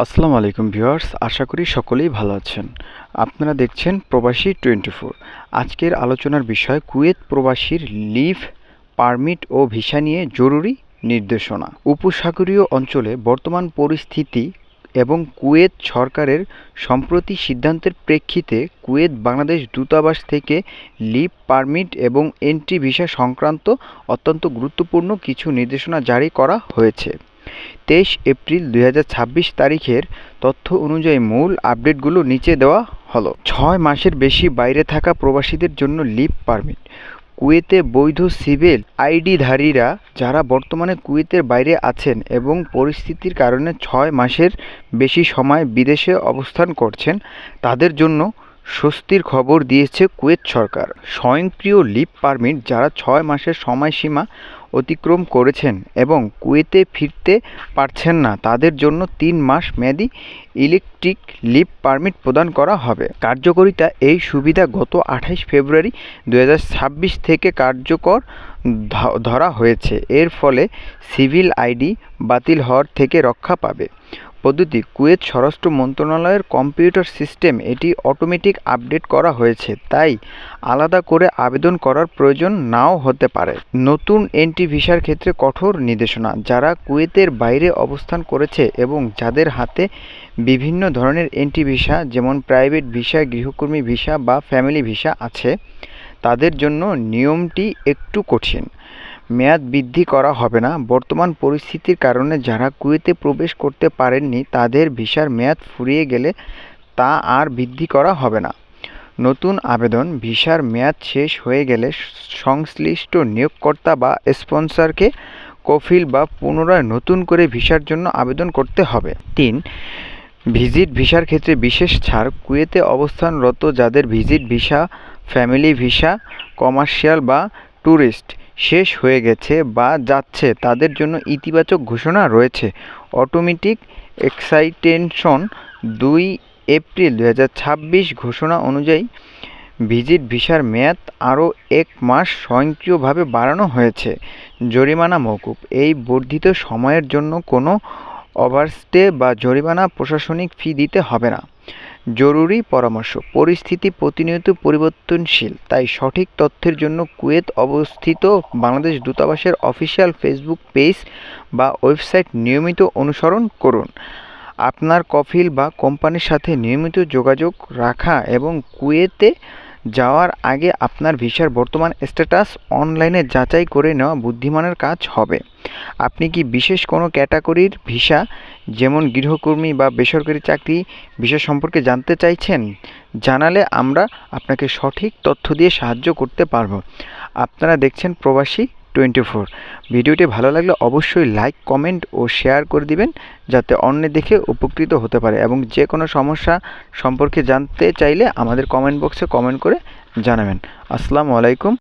আসসালামু আলাইকুম ভিউয়ার্স, আশা করি সকলেই ভালো আছেন। আপনারা দেখছেন প্রবাসী 24। আজকের আলোচনার বিষয় কুয়েত প্রবাসীর লিভ পারমিট ও ভিসা নিয়ে জরুরি নির্দেশনা। উপসাগরীয় অঞ্চলে বর্তমান পরিস্থিতি এবং কুয়েত সরকারের সম্প্রতি সিদ্ধান্তের প্রেক্ষিতে কুয়েত বাংলাদেশ দূতাবাস থেকে লিভ পারমিট এবং এন্ট্রি ভিসা সংক্রান্ত অত্যন্ত গুরুত্বপূর্ণ কিছু নির্দেশনা জারি করা হয়েছে। 23 এপ্রিল 2026 তারিখের তথ্য অনুযায়ী মূল আপডেটগুলো নিচে দেওয়া হলো। 6 মাসের বেশি বাইরে থাকা প্রবাসীদের জন্য লিভ পারমিট। কুয়েতে বৈধ সিভিল আইডিধারীরা যারা বর্তমানে কুয়েতের বাইরে আছেন এবং পরিস্থিতির কারণে 6 মাসের বেশি সময় বিদেশে অবস্থান করছেন, তাদের জন্য স্বস্তির খবর দিয়েছে কুয়েত সরকার। স্বয়ংক্রিয় লিভ পারমিট যারা 6 মাসের সময়সীমা অতিক্রম করেছেন এবং কুয়েতে ফিরতে পারছেন না, তাদের জন্য 3 মাস মেয়াদি ইলেকট্রিক লিভ পারমিট প্রদান করা হবে। কার্যকারিতা এই সুবিধা গত 28 ফেব্রুয়ারি 2026 থেকে কার্যকর ধরা হয়েছে। এর ফলে সিভিল আইডি বাতিল হওয়ার থেকে রক্ষা পাবে। পদ্ধতি: কুয়েত স্বরাষ্ট্র মন্ত্রণালয়ের কম্পিউটার সিস্টেম এটি অটোমেটিক আপডেট করা হয়েছে, তাই আলাদা করে আবেদন করার প্রয়োজন নাও হতে পারে। নতুন এন্ট্রি ভিসার ক্ষেত্রে কঠোর নির্দেশনা। যারা কুয়েতের বাইরে অবস্থান করেছে এবং যাদের হাতে বিভিন্ন ধরনের এন্ট্রি ভিসা যেমন প্রাইভেট ভিসা, গৃহকর্মী ভিসা বা ফ্যামিলি ভিসা আছে, তাদের জন্য নিয়মটি একটু কঠিন। মেয়াদ বৃদ্ধি করা হবে না। বর্তমান পরিস্থিতির কারণে যারা কুয়েতে প্রবেশ করতে পারেননি, তাদের ভিসার মেয়াদ ফুরিয়ে গেলে তা আর বৃদ্ধি করা হবে না। নতুন আবেদন: ভিসার মেয়াদ শেষ হয়ে গেলে সংশ্লিষ্ট নিয়োগকর্তা বা স্পন্সরকে কফিল বা পুনরায় নতুন করে ভিসার জন্য আবেদন করতে হবে। 3. ভিজিট ভিসার ক্ষেত্রে বিশেষ ছাড়। কুয়েতে অবস্থানরত যাদের visit visa, family visa, commercial বা ট্যুরিস্ট শেষ হয়ে গেছে বা যাচ্ছে, তাদের জন্য ইতিবাচক ঘোষণা রয়েছে। অটোমেটিক এক্সটেনশন: 2 এপ্রিল 2026 ঘোষণা অনুযায়ী ভিজিট ভিসার মেয়াদ আরও 1 মাস স্বয়ংক্রিয়ভাবে বাড়ানো হয়েছে। জরিমানা মওকুফ: এই বর্ধিত সময়ের জন্য কোনো ওভারস্টে বা জরিমানা প্রশাসনিক ফি দিতে হবে না। জরুরি পরামর্শ: পরিস্থিতি প্রতিনিয়ত পরিবর্তনশীল, তাই সঠিক তথ্যের জন্য কুয়েত অবস্থিত বাংলাদেশ দূতাবাসের অফিসিয়াল ফেসবুক পেজ বা ওয়েবসাইট নিয়মিত অনুসরণ করুন। আপনার কফিল বা কোম্পানির সাথে নিয়মিত যোগাযোগ রাখা এবং কুয়েতে যাওয়ার আগে আপনার ভিসার বর্তমান স্ট্যাটাস অনলাইনে যাচাই করে নেওয়া বুদ্ধিমানের কাজ হবে। আপনি কি বিশেষ কোনো ক্যাটাগরির ভিসা যেমন গৃহকর্মী বা বেসরকারি চাকরি ভিসা সম্পর্কে জানতে চাইছেন? জানালে আমরা আপনাকে সঠিক তথ্য দিয়ে সাহায্য করতে পারব। আপনারা দেখছেন প্রবাসী 24। ভিডিওটি ভালো লাগলে অবশ্যই লাইক, কমেন্ট ও শেয়ার করে দিবেন, যাতে অন্যে দেখে উপকৃত হতে পারে। এবং যে কোনো সমস্যা সম্পর্কে জানতে চাইলে আমাদের কমেন্ট বক্সে কমেন্ট করে জানাবেন। আসসালামু আলাইকুম।